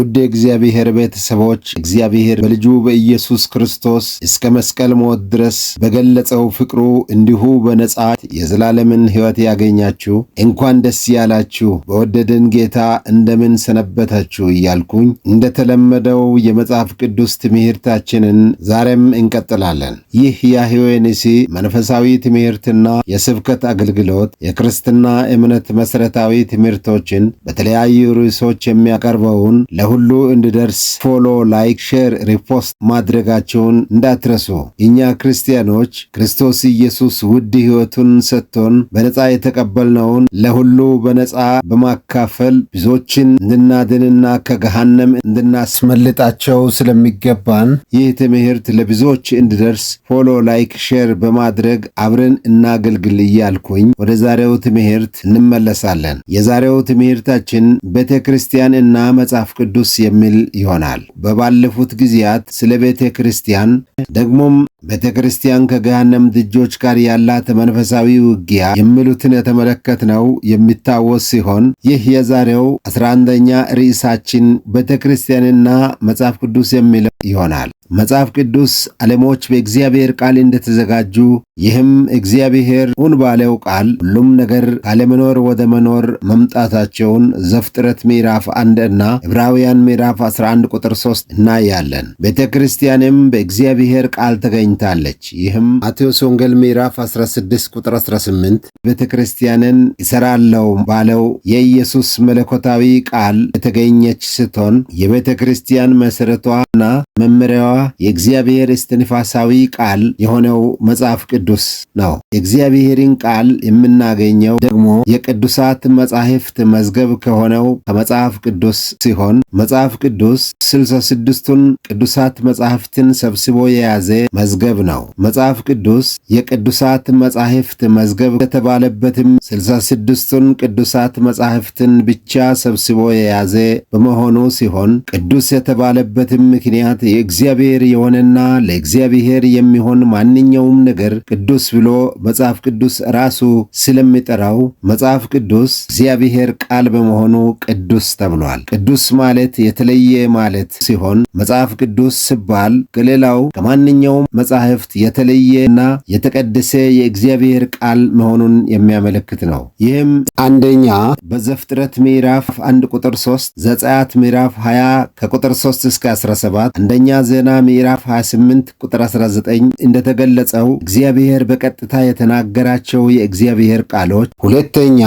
ውድ የእግዚአብሔር ቤተሰቦች እግዚአብሔር በልጁ በኢየሱስ ክርስቶስ እስከ መስቀል ሞት ድረስ በገለጸው ፍቅሩ እንዲሁ በነጻ የዘላለምን ሕይወት ያገኛችሁ እንኳን ደስ ያላችሁ። በወደደን ጌታ እንደምን ሰነበታችሁ እያልኩኝ እንደተለመደው የመጽሐፍ ቅዱስ ትምህርታችንን ዛሬም እንቀጥላለን። ይህ ያህዌ ንሲ መንፈሳዊ ትምህርትና የስብከት አገልግሎት የክርስትና እምነት መሠረታዊ ትምህርቶችን በተለያዩ ርዕሶች የሚያቀርበውን ለሁሉ እንዲደርስ ፎሎ፣ ላይክ፣ ሼር፣ ሪፖስት ማድረጋቸውን እንዳትረሱ። እኛ ክርስቲያኖች ክርስቶስ ኢየሱስ ውድ ሕይወቱን ሰጥቶን በነጻ የተቀበልነውን ለሁሉ በነጻ በማካፈል ብዙዎችን እንድናድንና ከገሃነም እንድናስመልጣቸው ስለሚገባን ይህ ትምህርት ለብዙዎች እንዲደርስ ፎሎ፣ ላይክ፣ ሼር በማድረግ አብረን እናገልግል እያልኩኝ ወደ ዛሬው ትምህርት እንመለሳለን። የዛሬው ትምህርታችን ቤተ ክርስቲያን እና መጽሐፍ ቅዱስ የሚል ይሆናል። በባለፉት ጊዜያት ስለ ቤተ ክርስቲያን ደግሞም ቤተ ክርስቲያን ከገሃነም ደጆች ጋር ያላት መንፈሳዊ ውጊያ የሚሉትን የተመለከትነው የሚታወስ ሲሆን ይህ የዛሬው 11ኛ ርዕሳችን ቤተ ክርስቲያንና መጽሐፍ ቅዱስ የሚለው ይሆናል። መጽሐፍ ቅዱስ ዓለሞች በእግዚአብሔር ቃል እንደተዘጋጁ ይህም እግዚአብሔር ሁን ባለው ቃል ሁሉም ነገር ካለመኖር ወደ መኖር መምጣታቸውን ዘፍጥረት ምዕራፍ 1 እና ዕብራውያን ምዕራፍ 11 ቁጥር 3 እናያለን። ቤተ ክርስቲያንም በእግዚአብሔር ቃል ተገኝታለች። ይህም ማቴዎስ ወንጌል ምዕራፍ 16 ቁጥር 18 ቤተ ክርስቲያንን ይሠራለው ባለው የኢየሱስ መለኮታዊ ቃል የተገኘች ስትሆን የቤተ ክርስቲያን መሠረቷና መመሪያዋ የእግዚአብሔር እስትንፋሳዊ ቃል የሆነው መጽሐፍ ቅዱስ ነው። የእግዚአብሔርን ቃል የምናገኘው ደግሞ የቅዱሳት መጻሕፍት መዝገብ ከሆነው ከመጽሐፍ ቅዱስ ሲሆን መጽሐፍ ቅዱስ 66ቱን ቅዱሳት መጻሕፍትን ሰብስቦ የያዘ መዝገብ ነው። መጽሐፍ ቅዱስ የቅዱሳት መጻሕፍት መዝገብ የተባለበትም 66ቱን ቅዱሳት መጻሕፍትን ብቻ ሰብስቦ የያዘ በመሆኑ ሲሆን ቅዱስ የተባለበትም ምክንያት የእግዚአብሔር የሆነና ለእግዚአብሔር የሚሆን ማንኛውም ነገር ቅዱስ ብሎ መጽሐፍ ቅዱስ ራሱ ስለሚጠራው መጽሐፍ ቅዱስ እግዚአብሔር ቃል በመሆኑ ቅዱስ ተብሏል። ቅዱስ ማለት የተለየ ማለት ሲሆን መጽሐፍ ቅዱስ ሲባል ከሌላው ከማንኛውም መጻሕፍት የተለየና የተቀደሰ የእግዚአብሔር ቃል መሆኑን የሚያመለክት ነው። ይህም አንደኛ በዘፍጥረት ምዕራፍ 1 ቁጥር 3፣ ዘጸአት ምዕራፍ 20 ከቁጥር 3 እስከ 17፣ አንደኛ ዜና ምዕራፍ 28 ቁጥር 19 እንደተገለጸው እግዚአብሔር በቀጥታ የተናገራቸው የእግዚአብሔር ቃሎች፣ ሁለተኛ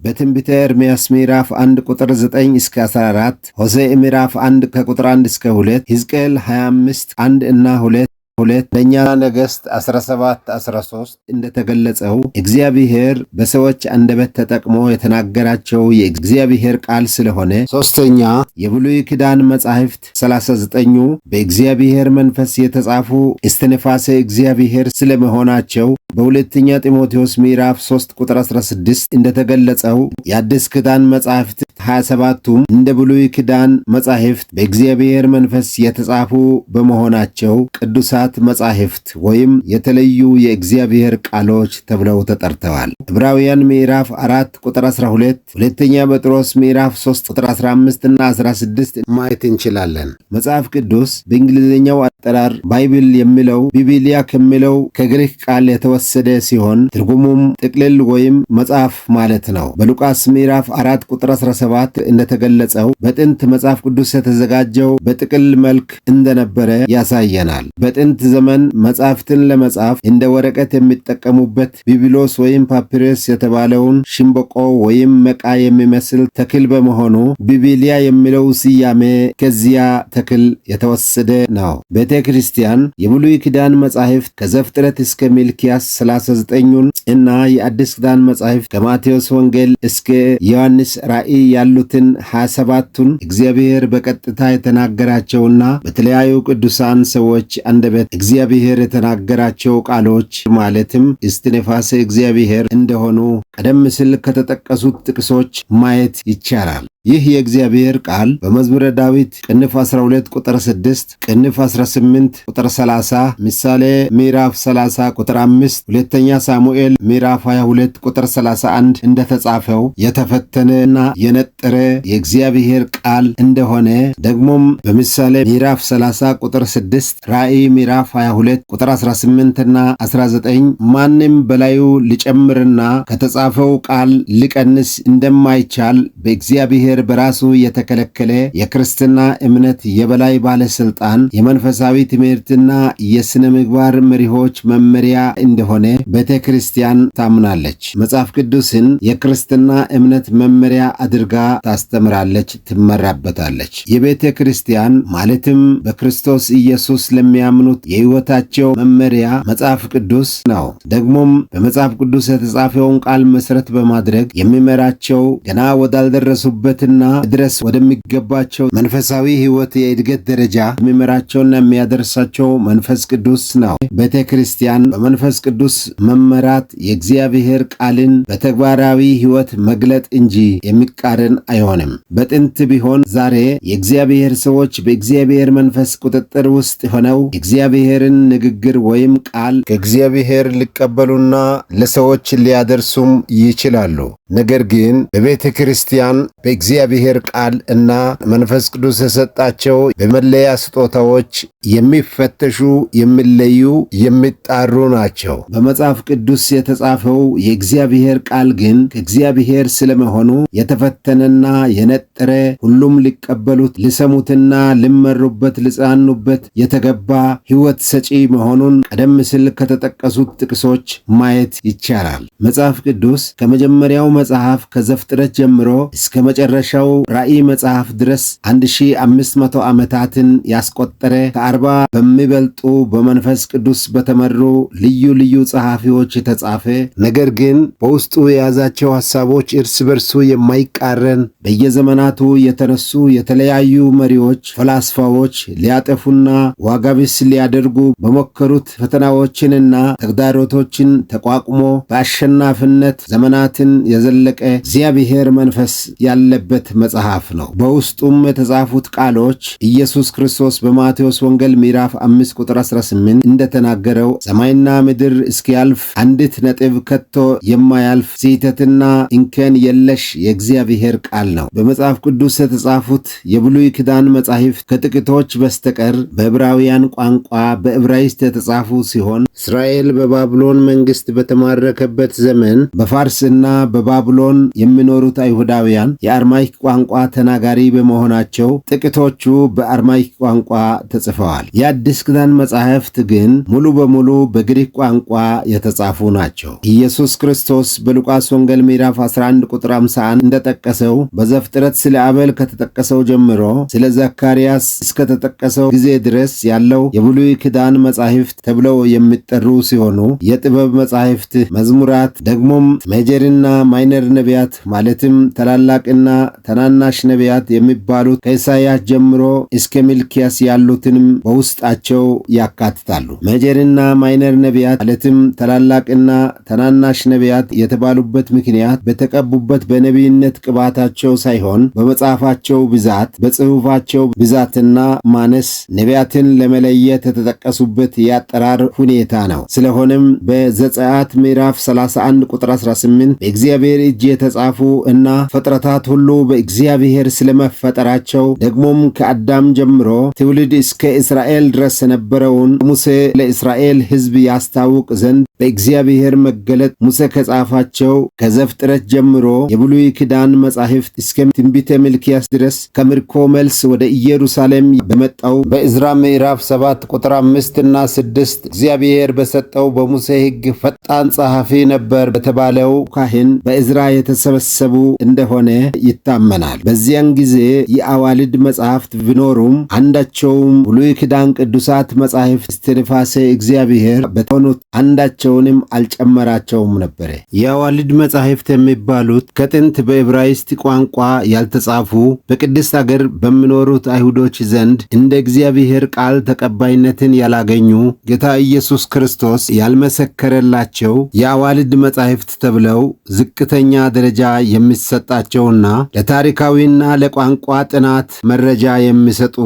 በትንቢተ ኤርምያስ ምዕራፍ 1 ቁጥር 9 እስከ 14፣ ሆሴዕ ምዕራፍ 1 ከቁጥር 1 እስከ 2፣ ሕዝቅኤል 25 1 እና 2፣ ሁለተኛ ነገሥት 17:13 እንደተገለጸው እግዚአብሔር በሰዎች አንደበት ተጠቅሞ የተናገራቸው የእግዚአብሔር ቃል ስለሆነ፣ ሶስተኛ የብሉይ ኪዳን መጻሕፍት 39ኙ በእግዚአብሔር መንፈስ የተጻፉ እስትንፋሰ እግዚአብሔር ስለመሆናቸው በሁለተኛ ጢሞቴዎስ ምዕራፍ 3 ቁጥር 16 እንደተገለጸው የአዲስ ኪዳን መጻሕፍት 27ቱም እንደ ብሉይ ኪዳን መጻሕፍት በእግዚአብሔር መንፈስ የተጻፉ በመሆናቸው ቅዱሳት መጻሕፍት ወይም የተለዩ የእግዚአብሔር ቃሎች ተብለው ተጠርተዋል። ዕብራውያን ምዕራፍ 4 ቁጥር 12፣ ሁለተኛ ጴጥሮስ ምዕራፍ 3 ቁጥር 15 እና 16 ማየት እንችላለን። መጽሐፍ ቅዱስ በእንግሊዝኛው አጠራር ባይብል የሚለው ቢቢሊያ ከሚለው ከግሪክ ቃል የተወሰደ ሲሆን ትርጉሙም ጥቅልል ወይም መጽሐፍ ማለት ነው። በሉቃስ ምዕራፍ 4 ቁጥር 17 እንደተገለጸው በጥንት መጽሐፍ ቅዱስ የተዘጋጀው በጥቅል መልክ እንደነበረ ያሳየናል። በጥንት ዘመን መጽሐፍትን ለመጻፍ እንደ ወረቀት የሚጠቀሙበት ቢብሎስ ወይም ፓፒረስ የተባለውን ሽምበቆ ወይም መቃ የሚመስል ተክል በመሆኑ ቢቢሊያ የሚለው ስያሜ ከዚያ ተክል የተወሰደ ነው። ቤተ ክርስቲያን የብሉይ ኪዳን መጻሕፍት ከዘፍጥረት እስከ ሚልክያስ 39ኙን እና የአዲስ ኪዳን መጻሕፍት ከማቴዎስ ወንጌል እስከ ዮሐንስ ራእይ ያሉትን 27ቱን እግዚአብሔር በቀጥታ የተናገራቸውና በተለያዩ ቅዱሳን ሰዎች አንደበት እግዚአብሔር የተናገራቸው ቃሎች ማለትም እስትንፋሰ እግዚአብሔር እንደሆኑ ቀደም ሲል ከተጠቀሱት ጥቅሶች ማየት ይቻላል። ይህ የእግዚአብሔር ቃል በመዝሙረ ዳዊት ቅንፍ 12 ቁጥር 6፣ ቅንፍ 18 ቁጥር 30፣ ምሳሌ ምዕራፍ 30 ቁጥር 5፣ ሁለተኛ ሳሙኤል ምዕራፍ 22 ቁጥር 31 እንደተጻፈው የተፈተነና የነጠረ የእግዚአብሔር ቃል እንደሆነ ደግሞም በምሳሌ ምዕራፍ 30 ቁጥር 6፣ ራእይ ምዕራፍ 22 ቁጥር 18 እና 19 ማንም በላዩ ሊጨምርና ከተጻፈው ቃል ሊቀንስ እንደማይቻል በእግዚአብሔር በራሱ የተከለከለ የክርስትና እምነት የበላይ ባለስልጣን የመንፈሳዊ ትምህርትና የሥነ ምግባር መሪሆች መመሪያ እንደሆነ ቤተ ክርስቲያን ታምናለች። መጽሐፍ ቅዱስን የክርስትና እምነት መመሪያ አድርጋ ታስተምራለች፣ ትመራበታለች። የቤተ ክርስቲያን ማለትም በክርስቶስ ኢየሱስ ለሚያምኑት የሕይወታቸው መመሪያ መጽሐፍ ቅዱስ ነው። ደግሞም በመጽሐፍ ቅዱስ የተጻፈውን ቃል መሠረት በማድረግ የሚመራቸው ገና ወዳልደረሱበትና ድረስ ወደሚገባቸው መንፈሳዊ ሕይወት የእድገት ደረጃ የሚመራቸውና የሚያደርሳቸው መንፈስ ቅዱስ ነው። ቤተ ክርስቲያን በመንፈስ ቅዱስ መመራት የእግዚአብሔር ቃልን በተግባራዊ ሕይወት መግለጥ እንጂ የሚቃረን አይሆንም። በጥንት ቢሆን ዛሬ የእግዚአብሔር ሰዎች በእግዚአብሔር መንፈስ ቁጥጥር ውስጥ ሆነው የእግዚአብሔርን ንግግር ወይም ቃል ከእግዚአብሔር ሊቀበሉና ለሰዎች ሊያደርሱም ይችላሉ። ነገር ግን በቤተ ክርስቲያን በእግዚአብሔር ቃል እና መንፈስ ቅዱስ የሰጣቸው በመለያ ስጦታዎች የሚፈተሹ፣ የሚለዩ፣ የሚጣሩ ናቸው። በመጽሐፍ ቅዱስ የተጻፈው የእግዚአብሔር ቃል ግን ከእግዚአብሔር ስለመሆኑ የተፈተነና የነጠረ ሁሉም ሊቀበሉት፣ ሊሰሙትና ሊመሩበት፣ ሊጽናኑበት የተገባ ሕይወት ሰጪ መሆኑን ቀደም ሲል ከተጠቀሱት ጥቅሶች ማየት ይቻላል። መጽሐፍ ቅዱስ ከመጀመሪያው መጽሐፍ ከዘፍጥረት ጀምሮ እስከ መጨረሻው ራእይ መጽሐፍ ድረስ 1500 ዓመታትን ያስቆጠረ ከ40 በሚበልጡ በመንፈስ ቅዱስ በተመሩ ልዩ ልዩ ጸሐፊዎች የተጻፈ ነገር ግን በውስጡ የያዛቸው ሐሳቦች እርስ በርሱ የማይቃረን በየዘመናቱ የተነሱ የተለያዩ መሪዎች፣ ፈላስፋዎች ሊያጠፉና ዋጋቢስ ሊያደርጉ በሞከሩት ፈተናዎችንና ተግዳሮቶችን ተቋቁሞ በአሸናፊነት ዘመናትን የዘለቀ እግዚአብሔር መንፈስ ያለበት መጽሐፍ ነው። በውስጡም የተጻፉት ቃሎች ኢየሱስ ክርስቶስ በማቴዎስ ወንጌል ምዕራፍ 5 ቁጥር 18 እንደተናገረው ሰማይና ምድር እስኪያልፍ አንዲት ነጥብ ከቶ የማያልፍ ስህተትና እንከን የለሽ የእግዚአብሔር ቃል ነው። በመጽሐፍ ቅዱስ የተጻፉት የብሉይ ኪዳን መጻሕፍት ከጥቂቶች በስተቀር በዕብራውያን ቋንቋ በዕብራይስጥ የተጻፉ ሲሆን እስራኤል በባቢሎን መንግስት በተማረከበት ዘመን በፋርስና በባቢሎን የሚኖሩት አይሁዳውያን የአርማይክ ቋንቋ ተናጋሪ በመሆናቸው ጥቂቶቹ በአርማይክ ቋንቋ ተጽፈዋል። የአዲስ ኪዳን መጻሕፍት ግን ሙሉ በሙሉ በግሪክ ቋንቋ የተጻፉ ናቸው። ኢየሱስ ክርስቶስ በሉቃስ ወንጌል ምዕራፍ 11 ቁጥር 51 እንደጠቀሰው በዘፍጥረት ስለ አቤል ከተጠቀሰው ጀምሮ ስለ ዘካርያስ እስከተጠቀሰው ጊዜ ድረስ ያለው የብሉይ ኪዳን መጻሕፍት ተብለው የሚጠሩ ሲሆኑ የጥበብ መጻሕፍት፣ መዝሙራት፣ ደግሞም ሜጀርና ማይነር ነቢያት ማለትም ታላላቅና ታናናሽ ነቢያት የሚባሉት ከኢሳይያስ ጀምሮ እስከ ሚልኪያስ ያሉትንም በውስጣቸው ያካትታሉ። ሜጀርና ማይነር ነቢያት ማለትም ታላላቅና ታናናሽ ነቢያት የተባሉበት ምክንያት በተቀቡበት በነቢይነት ቅባታቸው ሳይሆን በመጽሐፋቸው ብዛት፣ በጽሑፋቸው ብዛትና ማነስ ነቢያትን ለመለየት የተጠቀሱበት የአጠራር ሁኔታ ነው። ስለሆነም በዘጸአት ምዕራፍ 31 ቁጥር 18 በእግዚአብሔር እጅ የተጻፉ እና ፍጥረታት ሁሉ በእግዚአብሔር ስለመፈጠራቸው ደግሞም ከአዳም ጀምሮ ትውልድ እስከ እስራኤል ድረስ የነበረውን ሙሴ ለእስራኤል ሕዝብ ያስታውቅ ዘንድ በእግዚአብሔር መገለጥ ሙሴ ከጻፋቸው ከዘፍጥረት ጀምሮ የብሉይ ኪዳን መጻሕፍት እስከ ትንቢተ ሚልክያስ ድረስ ከምርኮ መልስ ወደ ኢየሩሳሌም በመጣው በዕዝራ ምዕራፍ 7 ቁጥር 5 እና 6 እግዚአብሔር በሰጠው በሙሴ ሕግ ፈጣን ጸሐፊ ነበር በተባለው ካህን በዕዝራ የተሰበሰቡ እንደሆነ ይታመናል። በዚያን ጊዜ የአዋልድ መጻሕፍት ቢኖሩም አንዳቸውም ብሉይ ኪዳን ቅዱሳት መጻሕፍት እስትንፋሰ እግዚአብሔር በሆኑት አንዳቸውንም አልጨመራቸውም ነበር። የአዋልድ መጻሕፍት የሚባሉት ከጥንት በዕብራይስጥ ቋንቋ ያልተጻፉ በቅድስት አገር በሚኖሩት አይሁዶች ዘንድ እንደ እግዚአብሔር ቃል ተቀባይነትን ያላገኙ ጌታ ኢየሱስ ክርስቶስ ያልመሰከረላቸው የአዋልድ መጻሕፍት ተብለው ዝቅተኛ ደረጃ የሚሰጣቸውና ለታሪካዊና ለቋንቋ ጥናት መረጃ የሚሰጡ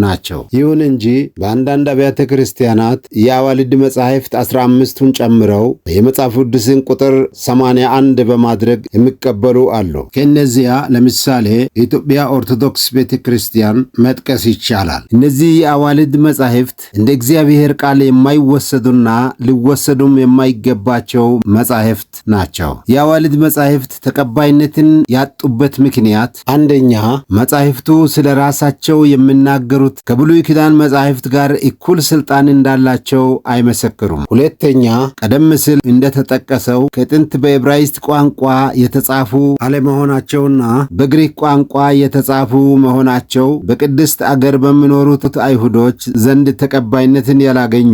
ናቸው። ይሁን እንጂ በአንዳንድ አብያተ ክርስቲያናት የአዋልድ መጻሕፍት 15ቱን ጨምረው የመጽሐፍ ቅዱስን ቁጥር 81 በማድረግ የሚቀበሉ አሉ። ከእነዚያ ለምሳሌ የኢትዮጵያ ኦርቶዶክስ ቤተ ክርስቲያን መጥቀስ ይቻላል። እነዚህ የአዋልድ መጻሕፍት እንደ እግዚአብሔር ቃል የማይወሰዱና ሊወሰዱም የማይገባቸው መጻሕፍት ናቸው። የአዋልድ መጻሕፍት ተቀባይነትን ያጡበት ምክንያት አንደኛ መጻሕፍቱ ስለ ራሳቸው የሚናገሩት ከብሉይ ኪዳን መጻሕፍት ጋር እኩል ስልጣን እንዳላቸው አይመሰክሩም። ሁለተኛ ቀደም ሲል እንደተጠቀሰው ከጥንት በዕብራይስጥ ቋንቋ የተጻፉ አለመሆናቸውና በግሪክ ቋንቋ የተጻፉ መሆናቸው በቅድስት አገር በሚኖሩት አይሁዶች ዘንድ ተቀባይነትን ያላገኙ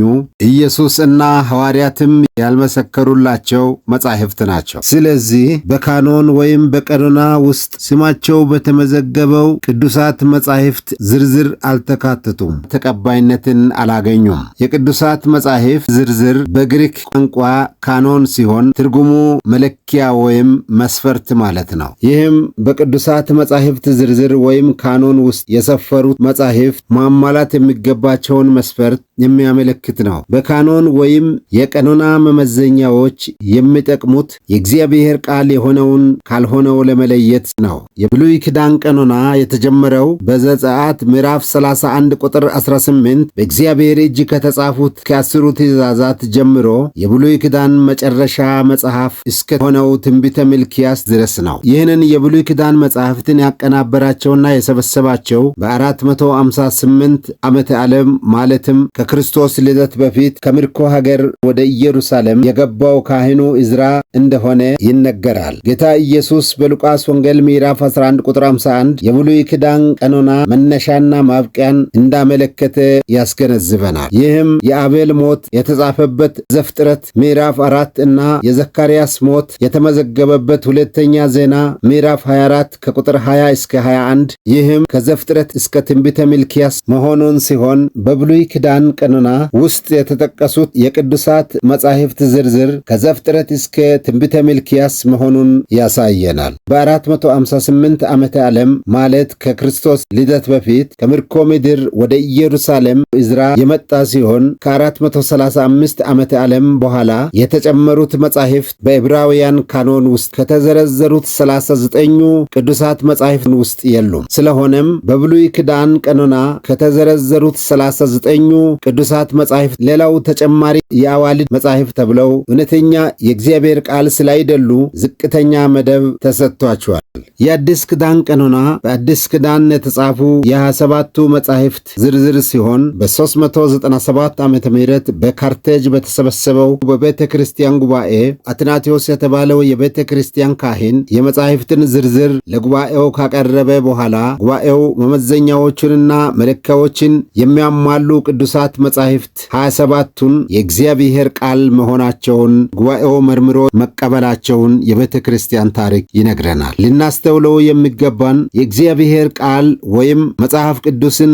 ኢየሱስ እና ሐዋርያትም ያልመሰከሩላቸው መጻሕፍት ናቸው። ስለዚህ በካኖን ወይም በቀኖና ውስጥ ስማቸው በተመዘገበው ቅዱሳት መጻሕፍት ዝርዝር አልተካተቱም፣ ተቀባይነትን አላገኙም። የቅዱሳት መጻሕፍት ዝርዝር በግሪክ ቋንቋ ካኖን ሲሆን ትርጉሙ መለኪያ ወይም መስፈርት ማለት ነው። ይህም በቅዱሳት መጻሕፍት ዝርዝር ወይም ካኖን ውስጥ የሰፈሩት መጻሕፍት ማሟላት የሚገባቸውን መስፈርት የሚያመለክት ነው። በካኖን ወይም የቀኖና መመዘኛዎች የሚጠቅሙት የእግዚአብሔር ቃል የሆነውን ካልሆነው ለመለየት ነው። የብሉይ ኪዳን ቀኖና የተጀመረው በዘጸአት ምዕራፍ 31 ቁጥር 18 በእግዚአብሔር እጅ ከተጻፉት ከ10ሩ ትእዛዛት ጀምሮ የብሉይ ኪዳን መጨረሻ መጽሐፍ እስከሆነው ትንቢተ ሚልክያስ ድረስ ነው። ይህንን የብሉይ ኪዳን መጽሐፍትን ያቀናበራቸውና የሰበሰባቸው በ458 ዓመተ ዓለም ማለትም ከክርስቶስ ልደት በፊት ከምርኮ ሀገር ወደ ኢየሩሳሌም የገባው ካህኑ ዕዝራ እንደሆነ ይነገራል። ጌታ ኢየሱስ በሉቃስ ወንጌል ምዕራፍ 11 ቁጥር 51 የብሉይ ኪዳን ቀኖና መነሻና ማብቂያን እንዳመለከተ ያስገነዝበናል። ይህም የአቤል ሞት የተጻፈበት ዘፍጥረት ምዕራፍ 4 እና የዘካርያስ ሞት የተመዘገበበት ሁለተኛ ዜና ምዕራፍ 24 ከቁጥር 20 እስከ 21 ይህም ከዘፍጥረት እስከ ትንቢተ ሚልክያስ መሆኑን ሲሆን በብሉይ ኪዳን ቀኖና ውስጥ የተጠቀሱት የቅዱሳት መጻሕፍት ዝርዝር ከዘፍጥረት እስከ ትንቢተ ሚልክያስ መሆኑን ያሳየናል። በ458 ዓመተ ዓለም ማለት ከክርስቶስ ልደት በፊት ከምርኮ ምድር ወደ ኢየሩሳሌም ዕዝራ የመጣ ሲሆን ከ435 ዓመተ ዓለም በኋላ የተጨመሩት መጻሕፍት በዕብራውያን ካኖን ውስጥ ከተዘረዘሩት 39ኙ ቅዱሳት መጻሕፍት ውስጥ የሉም። ስለሆነም በብሉይ ኪዳን ቀኖና ከተዘረዘሩት 39ኙ ቅዱሳት መጻሕፍት ሌላው ተጨማሪ የአዋልድ መጻሕፍት ተብለው እውነተኛ የእግዚአብሔር ቃል ስላይደሉ ዝቅተኛ መደብ ተሰጥቷቸዋል። የአዲስ ኪዳን ቀኖና በአዲስ ኪዳን የተጻፉ የ27ቱ መጻሕፍት ዝርዝር ሲሆን በ397 ዓመተ ምህረት በካርቴጅ በተሰበሰበው በቤተ ክርስቲያን ጉባኤ አትናቴዎስ የተባለው የቤተ ክርስቲያን ካህን የመጻሕፍትን ዝርዝር ለጉባኤው ካቀረበ በኋላ ጉባኤው መመዘኛዎቹንና መለኪያዎችን የሚያሟሉ ቅዱሳት መጻሕፍት 27ቱን የእግዚአብሔር ቃል መሆናቸውን ጉባኤው መርምሮ መቀበላቸውን የቤተ ክርስቲያን ታሪክ ይነግረናል። ልናስተውለው የሚገባን የእግዚአብሔር ቃል ወይም መጽሐፍ ቅዱስን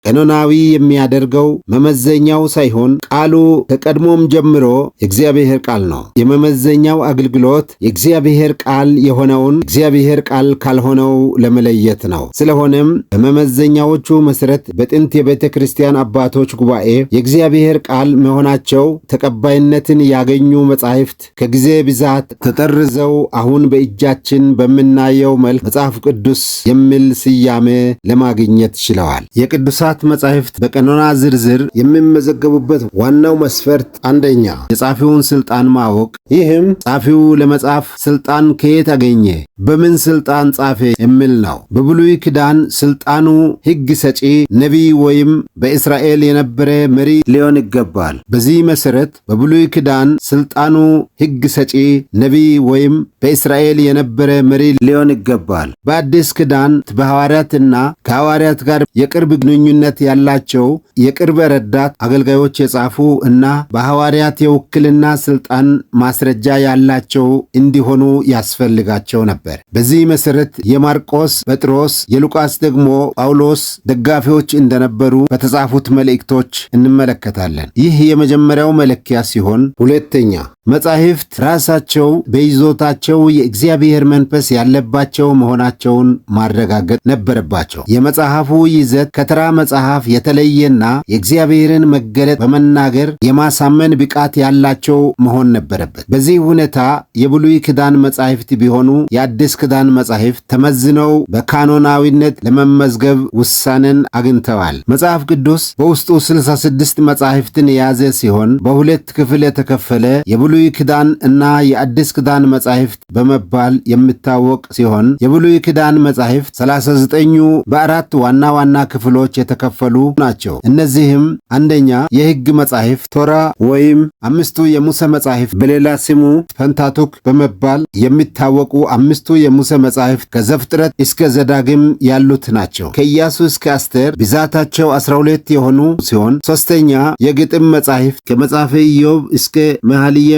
ቀኖናዊ የሚያደርገው መመዘኛው ሳይሆን ቃሉ ከቀድሞም ጀምሮ የእግዚአብሔር ቃል ነው። የመመዘኛው አገልግሎት የእግዚአብሔር ቃል የሆነውን እግዚአብሔር ቃል ካልሆነው ለመለየት ነው። ስለሆነም በመመዘኛዎቹ መሠረት በጥንት የቤተ ክርስቲያን አባቶች ጉባኤ የእግዚአብሔር ቃል መሆናቸው ተቀባይነትን ያገኙ መጻሕፍት ከጊዜ ብዛት ተጠርዘው አሁን በእጃችን በምናየው መልክ መጽሐፍ ቅዱስ የሚል ስያሜ ለማግኘት ችለዋል። የቅዱሳት መጻሕፍት በቀኖና ዝርዝር የሚመዘገቡበት ዋናው መስፈርት አንደኛ የጻፊውን ስልጣን ማወቅ፣ ይህም ጻፊው ለመጻፍ ስልጣን ከየት አገኘ፣ በምን ስልጣን ጻፈ የሚል ነው። በብሉይ ኪዳን ስልጣኑ ሕግ ሰጪ ነቢይ ወይም በእስራኤል የነበረ መሪ ሊሆን ይገባል። በዚህ መሠረት በብሉይ ኪዳን ስልጣኑ ሕግ ሰጪ ነቢይ ወይም በእስራኤል የነበረ መሪ ሊሆን ይገባል። በአዲስ ኪዳን በሐዋርያትና ከሐዋርያት ጋር የቅርብ ግንኙነት ያላቸው የቅርብ ረዳት አገልጋዮች የጻፉ እና በሐዋርያት የውክልና ስልጣን ማስረጃ ያላቸው እንዲሆኑ ያስፈልጋቸው ነበር። በዚህ መሠረት የማርቆስ፣ ጴጥሮስ፣ የሉቃስ ደግሞ ጳውሎስ ደጋፊዎች እንደነበሩ በተጻፉት መልእክቶች እንመለከታለን። ይህ የመጀመሪያው መለኪያ ሲሆን ሁለተኛ መጻሕፍት ራሳቸው በይዞታቸው የእግዚአብሔር መንፈስ ያለባቸው መሆናቸውን ማረጋገጥ ነበረባቸው። የመጽሐፉ ይዘት ከተራ መጽሐፍ የተለየና የእግዚአብሔርን መገለጥ በመናገር የማሳመን ብቃት ያላቸው መሆን ነበረበት። በዚህ ሁኔታ የብሉይ ኪዳን መጻሕፍት ቢሆኑ የአዲስ ኪዳን መጻሕፍት ተመዝነው በካኖናዊነት ለመመዝገብ ውሳኔን አግኝተዋል። መጽሐፍ ቅዱስ በውስጡ 66 መጻሕፍትን የያዘ ሲሆን በሁለት ክፍል የተከፈለ የብሉይ ኪዳን እና የአዲስ ኪዳን መጻሕፍት በመባል የሚታወቅ ሲሆን የብሉይ ኪዳን መጻሕፍት 39ኙ በአራት ዋና ዋና ክፍሎች የተከፈሉ ናቸው። እነዚህም አንደኛ የሕግ መጻሕፍት ቶራ ወይም አምስቱ የሙሴ መጻሕፍት በሌላ ስሙ ፔንታቱክ በመባል የሚታወቁ አምስቱ የሙሴ መጻሕፍት ከዘፍጥረት እስከ ዘዳግም ያሉት ናቸው። ከኢያሱ እስከ አስቴር ብዛታቸው 12 የሆኑ ሲሆን ሶስተኛ የግጥም መጻሕፍት ከመጽሐፈ ኢዮብ እስከ መኃልየ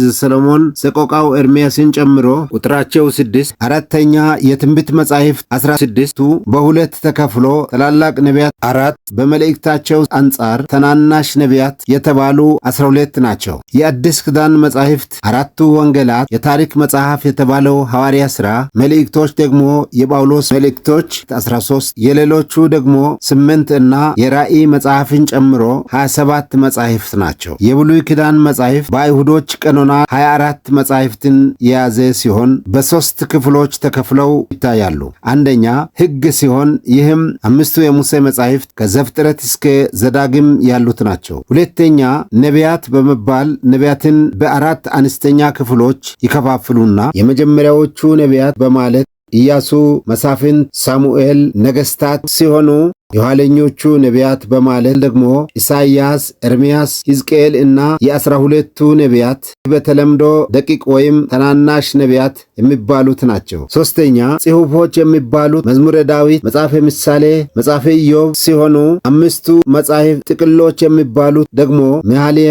ዘሰሎሞን፣ ሰቆቃው ኤርምያስን ጨምሮ ቁጥራቸው 6። አራተኛ የትንቢት መጻሕፍት 16ቱ በሁለት ተከፍሎ ታላላቅ ነቢያት 4 በመልእክታቸው አንጻር ታናናሽ ነቢያት የተባሉ 12 ናቸው። የአዲስ ኪዳን መጻሕፍት አራቱ ወንጌላት፣ የታሪክ መጽሐፍ የተባለው ሐዋርያ ሥራ፣ መልእክቶች ደግሞ የጳውሎስ መልእክቶች 13፣ የሌሎቹ ደግሞ 8 እና የራእይ መጽሐፍን ጨምሮ 27 መጻሕፍት ናቸው። የብሉይ ኪዳን መጻሕፍት በአይሁዶች ቀኖና 24 መጻሕፍትን የያዘ ሲሆን በ3 ክፍሎች ተከፍለው ይታያሉ። አንደኛ ሕግ ሲሆን ይህም አምስቱ የሙሴ መጻሕፍት ከዘፍጥረት እስከ ዘዳግም ያሉት ናቸው። ሁለተኛ ነቢያት በመባል ነቢያትን በአራት አነስተኛ ክፍሎች ይከፋፍሉና የመጀመሪያዎቹ ነቢያት በማለት ኢያሱ፣ መሳፍንት፣ ሳሙኤል፣ ነገሥታት ሲሆኑ የኋለኞቹ ነቢያት በማለት ደግሞ ኢሳይያስ፣ ኤርምያስ፣ ሕዝቅኤል እና የ12ቱ ነቢያት በተለምዶ ደቂቅ ወይም ታናናሽ ነቢያት የሚባሉት ናቸው። ሶስተኛ ጽሑፎች የሚባሉት መዝሙረ ዳዊት፣ መጽሐፈ ምሳሌ፣ መጽሐፈ ኢዮብ ሲሆኑ አምስቱ መጻሕፍት ጥቅሎች የሚባሉት ደግሞ መኃልየ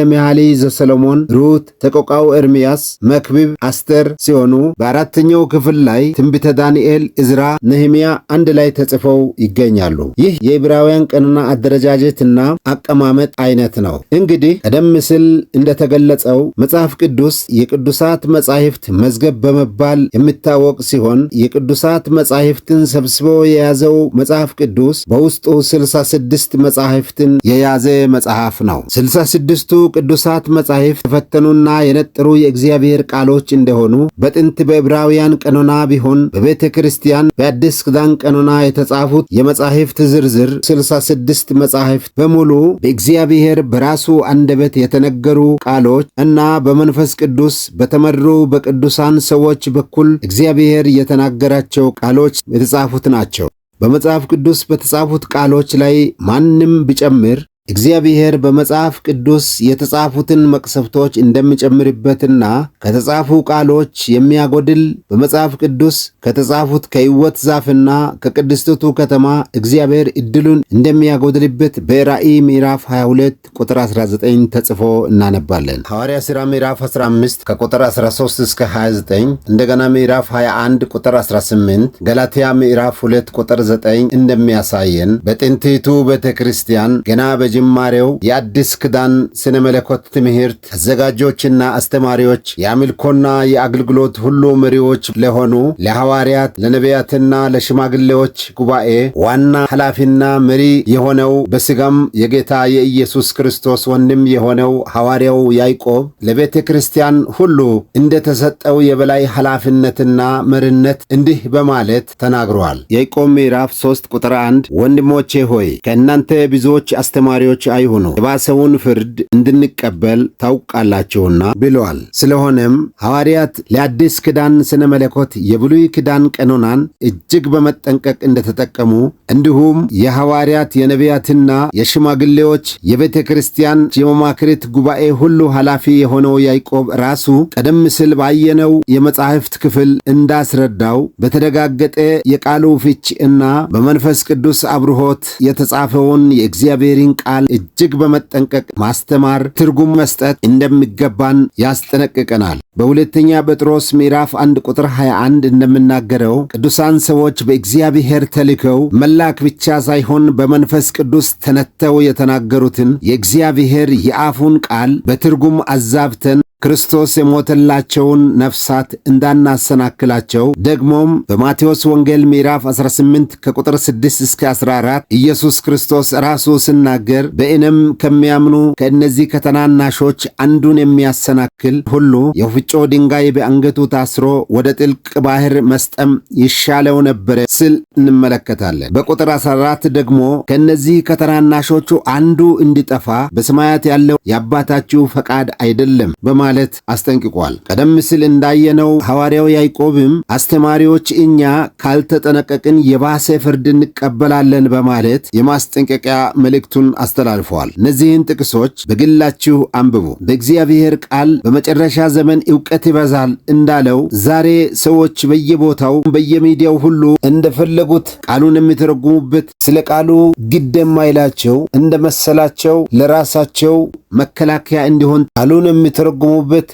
ዘሰሎሞን፣ ሩት፣ ሰቆቃው ኤርምያስ፣ መክብብ፣ አስቴር ሲሆኑ በአራተኛው ክፍል ላይ ትንቢተ ዳንኤል፣ ዕዝራ፣ ነህምያ አንድ ላይ ተጽፈው ይገኛሉ። ይህ የዕብራውያን ቀኖና አደረጃጀትና አቀማመጥ አይነት ነው። እንግዲህ ቀደም ሲል እንደተገለጸው መጽሐፍ ቅዱስ የቅዱሳት መጻሕፍት መዝገብ በመባል የሚታወቅ ሲሆን የቅዱሳት መጻሕፍትን ሰብስቦ የያዘው መጽሐፍ ቅዱስ በውስጡ 66 መጻሕፍትን የያዘ መጽሐፍ ነው። 66ቱ ቅዱሳት መጻሕፍት የተፈተኑና የነጠሩ የእግዚአብሔር ቃሎች እንደሆኑ በጥንት በዕብራውያን ቀኖና ቢሆን በቤተ ክርስቲያን በአዲስ ኪዳን ቀኖና የተጻፉት የመጻሕፍት ዝርዝር 66 መጻሕፍት በሙሉ በእግዚአብሔር በራሱ አንደበት የተነገሩ ቃሎች እና በመንፈስ ቅዱስ በተመሩ በቅዱሳን ሰዎች በኩል እግዚአብሔር የተናገራቸው ቃሎች የተጻፉት ናቸው። በመጽሐፍ ቅዱስ በተጻፉት ቃሎች ላይ ማንም ቢጨምር እግዚአብሔር በመጽሐፍ ቅዱስ የተጻፉትን መቅሰፍቶች እንደሚጨምርበትና ከተጻፉ ቃሎች የሚያጎድል በመጽሐፍ ቅዱስ ከተጻፉት ከሕይወት ዛፍና ከቅድስቲቱ ከተማ እግዚአብሔር ዕድሉን እንደሚያጎድልበት በራእይ ምዕራፍ 22 ቁጥር 19 ተጽፎ እናነባለን። ሐዋርያ ሥራ ምዕራፍ 15 ከቁጥር 13 እስከ 29፣ እንደገና ምዕራፍ 21 ቁጥር 18፣ ገላትያ ምዕራፍ 2 ቁጥር 9 እንደሚያሳየን በጥንቲቱ ቤተ ክርስቲያን ገና ጅማሬው የአዲስ ኪዳን ስነ መለኮት ትምህርት አዘጋጆችና አስተማሪዎች የአምልኮና የአገልግሎት ሁሉ መሪዎች ለሆኑ ለሐዋርያት፣ ለነቢያትና ለሽማግሌዎች ጉባኤ ዋና ኃላፊና መሪ የሆነው በሥጋም የጌታ የኢየሱስ ክርስቶስ ወንድም የሆነው ሐዋርያው ያዕቆብ ለቤተ ክርስቲያን ሁሉ እንደተሰጠው የበላይ ኃላፊነትና መሪነት እንዲህ በማለት ተናግሯል። ያዕቆብ ምዕራፍ 3 ቁጥር 1 ወንድሞቼ ሆይ ከእናንተ ብዙዎች አስተማሪዎች አይሁኑ የባሰውን ፍርድ እንድንቀበል ታውቃላችሁና ብለዋል። ስለሆነም ሐዋርያት ለአዲስ ኪዳን ስነ መለኮት የብሉይ ኪዳን ቀኖናን እጅግ በመጠንቀቅ እንደተጠቀሙ እንዲሁም የሐዋርያት የነቢያትና የሽማግሌዎች የቤተ ክርስቲያን የመማክርት ጉባኤ ሁሉ ኃላፊ የሆነው ያዕቆብ ራሱ ቀደም ሲል ባየነው የመጻሕፍት ክፍል እንዳስረዳው በተደጋገጠ የቃሉ ፍቺ እና በመንፈስ ቅዱስ አብርሆት የተጻፈውን የእግዚአብሔርን ቃል እጅግ በመጠንቀቅ ማስተማር፣ ትርጉም መስጠት እንደሚገባን ያስጠነቅቀናል። በሁለተኛ ጴጥሮስ ምዕራፍ 1 ቁጥር 21 እንደምናገረው ቅዱሳን ሰዎች በእግዚአብሔር ተልከው መላክ ብቻ ሳይሆን በመንፈስ ቅዱስ ተነተው የተናገሩትን የእግዚአብሔር የአፉን ቃል በትርጉም አዛብተን ክርስቶስ የሞተላቸውን ነፍሳት እንዳናሰናክላቸው ደግሞም በማቴዎስ ወንጌል ምዕራፍ 18 ከቁጥር 6 እስከ 14 ኢየሱስ ክርስቶስ ራሱ ሲናገር በእኔም ከሚያምኑ ከእነዚህ ከተናናሾች አንዱን የሚያሰናክል ሁሉ የወፍጮ ድንጋይ በአንገቱ ታስሮ ወደ ጥልቅ ባህር መስጠም ይሻለው ነበረ ሲል እንመለከታለን። በቁጥር 14 ደግሞ ከእነዚህ ከተናናሾቹ አንዱ እንዲጠፋ በሰማያት ያለው የአባታችሁ ፈቃድ አይደለም በማለት አስጠንቅቋል። ቀደም ሲል እንዳየነው ሐዋርያው ያዕቆብም አስተማሪዎች እኛ ካልተጠነቀቅን የባሰ ፍርድ እንቀበላለን በማለት የማስጠንቀቂያ መልእክቱን አስተላልፈዋል። እነዚህን ጥቅሶች በግላችሁ አንብቡ። በእግዚአብሔር ቃል በመጨረሻ ዘመን ዕውቀት ይበዛል እንዳለው ዛሬ ሰዎች በየቦታው በየሚዲያው ሁሉ እንደፈለጉት ቃሉን የሚተረጉሙበት ስለ ቃሉ ግድ የማይላቸው እንደመሰላቸው ለራሳቸው መከላከያ እንዲሆን ቃሉን የሚተረጉሙበት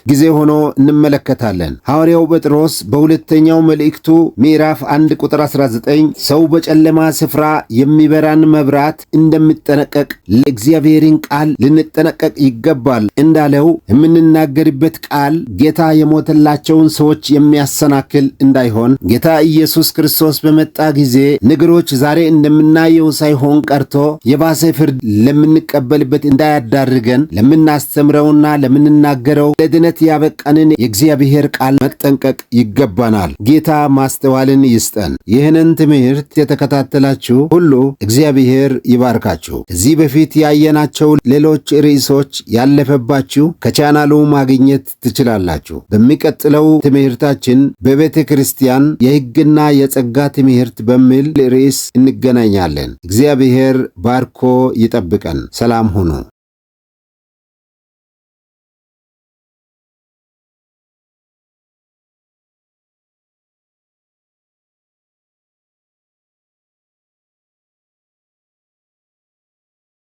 ጊዜ ሆኖ እንመለከታለን። ሐዋርያው ጴጥሮስ በሁለተኛው መልእክቱ ምዕራፍ 1 ቁጥር 19 ሰው በጨለማ ስፍራ የሚበራን መብራት እንደሚጠነቀቅ ለእግዚአብሔርን ቃል ልንጠነቀቅ ይገባል እንዳለው የምንናገርበት ቃል ጌታ የሞተላቸውን ሰዎች የሚያሰናክል እንዳይሆን ጌታ ኢየሱስ ክርስቶስ በመጣ ጊዜ ነገሮች ዛሬ እንደምናየው ሳይሆን ቀርቶ የባሰ ፍርድ ለምንቀበልበት እንዳያዳርገን ለምናስተምረውና ለምንናገረው ለድነት ያበቃንን የእግዚአብሔር ቃል መጠንቀቅ ይገባናል። ጌታ ማስተዋልን ይስጠን። ይህንን ትምህርት የተከታተላችሁ ሁሉ እግዚአብሔር ይባርካችሁ። ከዚህ በፊት ያየናቸው ሌሎች ርዕሶች ያለፈባችሁ ከቻናሉ ማግኘት ትችላላችሁ። በሚቀጥለው ትምህርታችን በቤተ ክርስቲያን የሕግና የጸጋ ትምህርት በሚል ርዕስ እንገናኛለን። እግዚአብሔር ባርኮ ይጠብቀን። ሰላም ሁኑ።